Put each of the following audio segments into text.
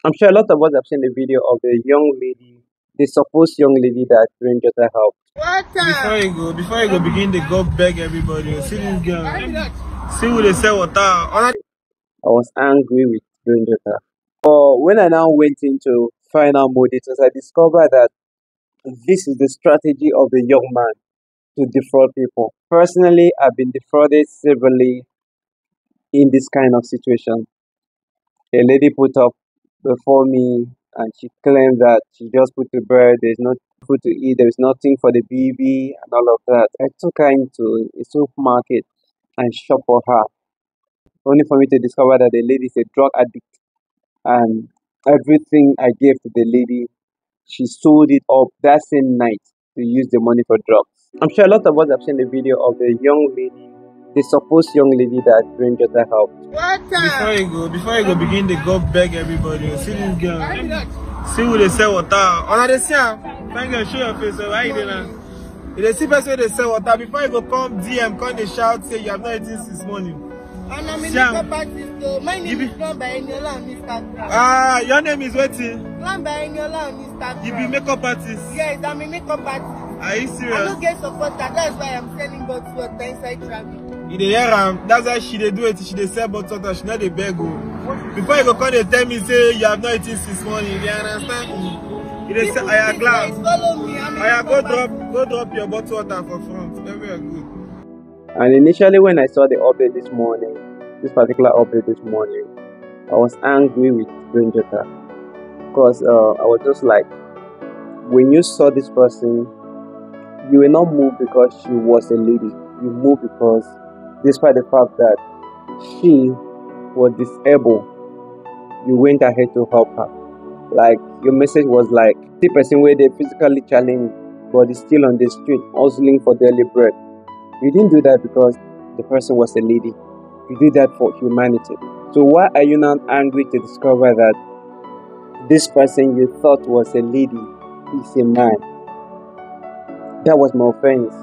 I'm sure a lot of us have seen the video of the young lady, the supposed young lady that Brain Jotter helped. Before you go, begin the go beg everybody. You see this girl. See who they sell water. I was angry with Brain Jotter. But when I now went into final motives, I discovered that this is the strategy of the young man to defraud people. Personally, I've been defrauded severally in this kind of situation. A lady put up before me and she claimed that she just put to bed, there's no food to eat, there's nothing for the baby and all of that. I took her into a supermarket and shop for her, only for me to discover that the lady is a drug addict and everything I gave to the lady, she sold it up that same night to use the money for drugs. I'm sure a lot of us have seen the video of the young lady, the supposed young lady that Brain Jotter helped. Before you go, begin the go beg everybody. You see this girl. See who they sell water. On the see thank you, show your face. Why you doing? If they see person they sell water, before you go come DM, come they shout, say you have not eaten since morning. And I'm a makeup artist, though. My name is Plumber Eniola on Instagram. Ah, your name is waiting. Plumber Eniola on Instagram. You be makeup artist? Yes, I'm a makeup artist. Are you serious? I don't get support, that's why I'm selling bottle water inside traffic. You dey hear am? That's why she dey do it. She dey sell bottle water. She not dey beg. Before you go come dey tell me say you have not eaten since morning. You understand? You dey say I am glad. Follow me. Go drop your bottle water for front. Very good. And initially when I saw the update this morning, this particular update this morning, I was angry with Brain Jotter because I was just like, when you saw this person, you were not moved because she was a lady. You moved because, despite the fact that she was disabled, you went ahead to help her. Like, your message was like, the person where they physically challenged but is still on the street hustling for daily bread. You didn't do that because the person was a lady. You did that for humanity. So why are you now angry to discover that this person you thought was a lady is a man? That was my offense.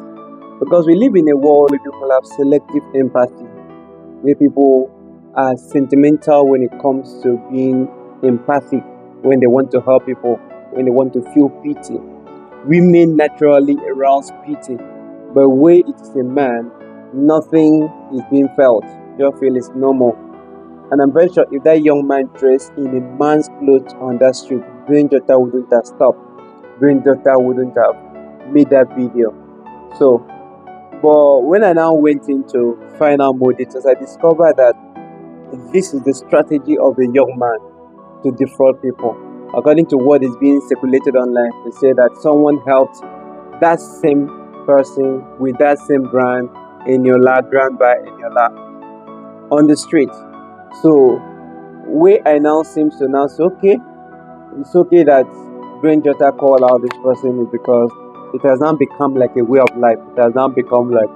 Because we live in a world where people have selective empathy, where people are sentimental when it comes to being empathic, when they want to help people, when they want to feel pity. Women naturally arouse pity, but when it is a man, nothing is being felt. Just feel it's normal. And I'm very sure if that young man dressed in a man's clothes on that street, Brain Jotter wouldn't have stopped. Brain Jotter wouldn't have made that video. So, but when I now went into final motives, I discovered that this is the strategy of the young man to defraud people. According to what is being circulated online, they say that someone helped that same person with that same brand, brand by Eniola, on the street. So, where I now seems to now say, okay, it's okay that Brain Jotter call out this person is because it has now become like a way of life. It has now become like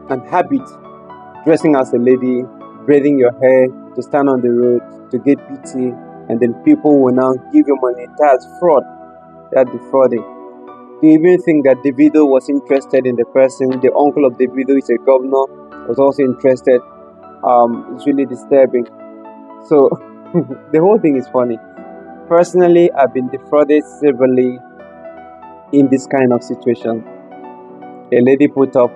an habit, dressing as a lady, braiding your hair, to stand on the road, to get pity, and then people will now give you money. That's fraud. That's defrauding. Do you even think that Davido was interested in the person? The uncle of Davido is a governor, was also interested. It's really disturbing. So, the whole thing is funny. Personally, I've been defrauded severely in this kind of situation. A lady put up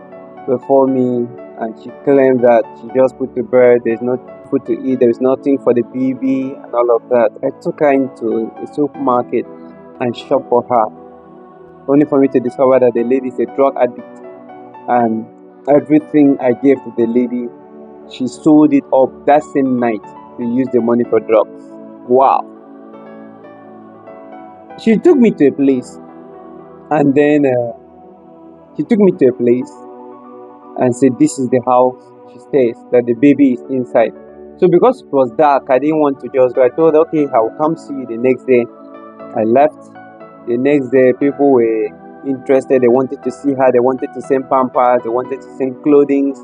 before me and she claimed that she just put to bed, there's no food to eat, there's nothing for the baby and all of that. I took her into a supermarket and shop for her, only for me to discover that the lady is a drug addict and everything I gave to the lady, she sold it up that same night to use the money for drugs. Wow. She took me to a place and then and said this is the house she stays, that the baby is inside. So because it was dark, I didn't want to just go. I told her, okay, I will come see you the next day. I left. The next day, people were interested. They wanted to see her. They wanted to send pampers. They wanted to send clothing.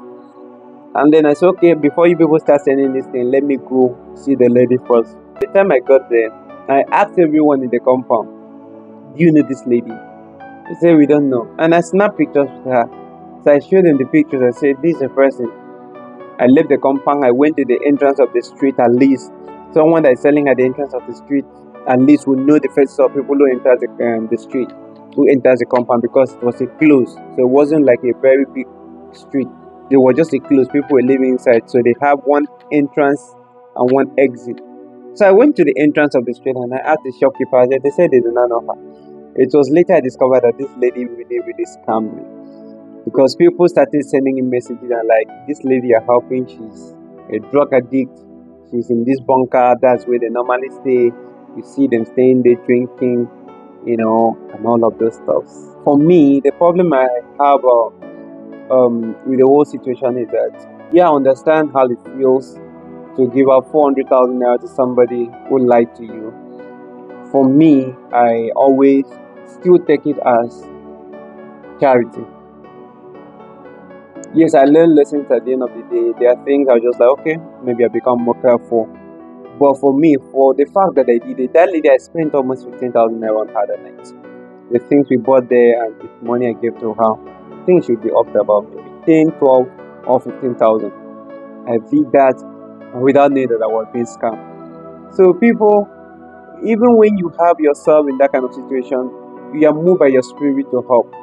And then I said, okay, before you people start sending this thing, let me go see the lady first. The time I got there, I asked everyone in the compound, do you know this lady? They said, we don't know. And I snapped pictures with her. So I showed them the pictures. I said, this is a person. I left the compound. I went to the entrance of the street at least Someone that is selling at the entrance of the street at least will know the faces of people who enters the street, who enters the compound, because it was a close. So it wasn't like a very big street. They were just a close. People were living inside. So they have one entrance and one exit. So I went to the entrance of the street and I asked the shopkeeper. They said they do not know her. It was later I discovered that this lady really, really scammed me, because people started sending me messages and like, this lady you're helping, she's a drug addict. She's in this bunker. That's where they normally stay. You see them staying there drinking, and all of those stuff. For me, the problem I have with the whole situation is that, yeah, I understand how it feels to give out 400,000 naira to somebody who lied to you. For me, I always still take it as charity. Yes, I learned lessons at the end of the day. There are things I was just like, okay, maybe I become more careful. But for me, for the fact that I did it, that lady, I spent almost 15,000 naira on her that night. The things we bought there and the money I gave to her, things should be up to about maybe 10, 12, or 15,000. I did that without knowing that I was being scammed. So people, even when you have yourself in that kind of situation, you are moved by your spirit to help.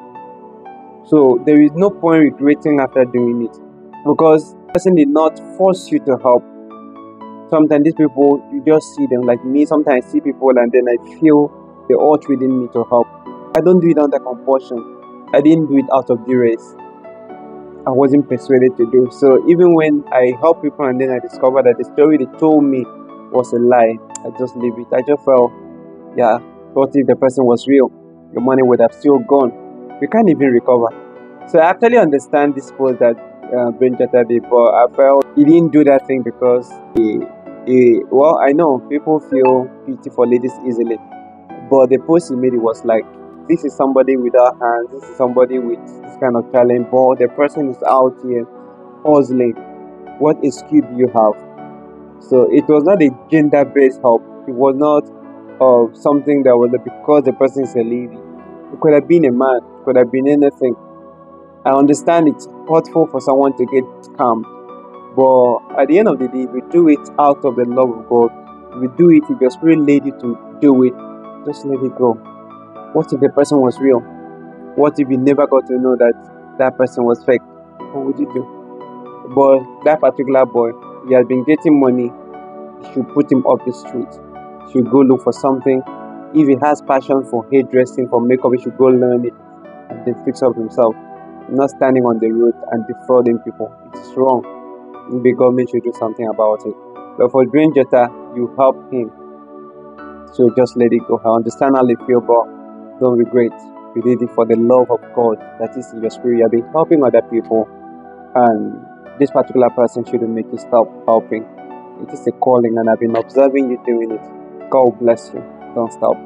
So there is no point regretting after doing it, because the person did not force you to help. Sometimes these people, you just see them. Like me, sometimes I see people and then I feel the urge within me to help. I don't do it under compulsion. I didn't do it out of duress. I wasn't persuaded to do so. Even when I help people and then I discover that the story they told me was a lie, I just leave it. I just felt, yeah, what if the person was real? Your money would have still gone. We can't even recover. So I actually understand this post that Brain Jotter did, but I felt he didn't do that thing because well, I know people feel pity for ladies easily, but the post he made, it was like, this is somebody without hands, this is somebody with this kind of talent, but the person is out here hustling. What excuse do you have? So it was not a gender-based help. It was not something that was because the person is a lady. It could have been a man. It could have been anything. I understand it's hurtful for someone to get scammed, but at the end of the day, if you do it out of the love of God, if you do it, if your spirit led you to do it, just let it go. What if the person was real? What if you never got to know that that person was fake? What would you do? But that particular boy, he has been getting money. You should put him off the street. You should go look for something. If he has passion for hairdressing, for makeup, he should go learn it and then fix up himself. Not standing on the road and defrauding people. It's wrong. The government should do something about it. But for Brain Jotter, you help him. So just let it go. I understand how you feel, but don't regret. You did it for the love of God that is in your spirit. You have been helping other people, and this particular person shouldn't make you stop helping. It is a calling, and I've been observing you doing it. God bless you. Don't stop.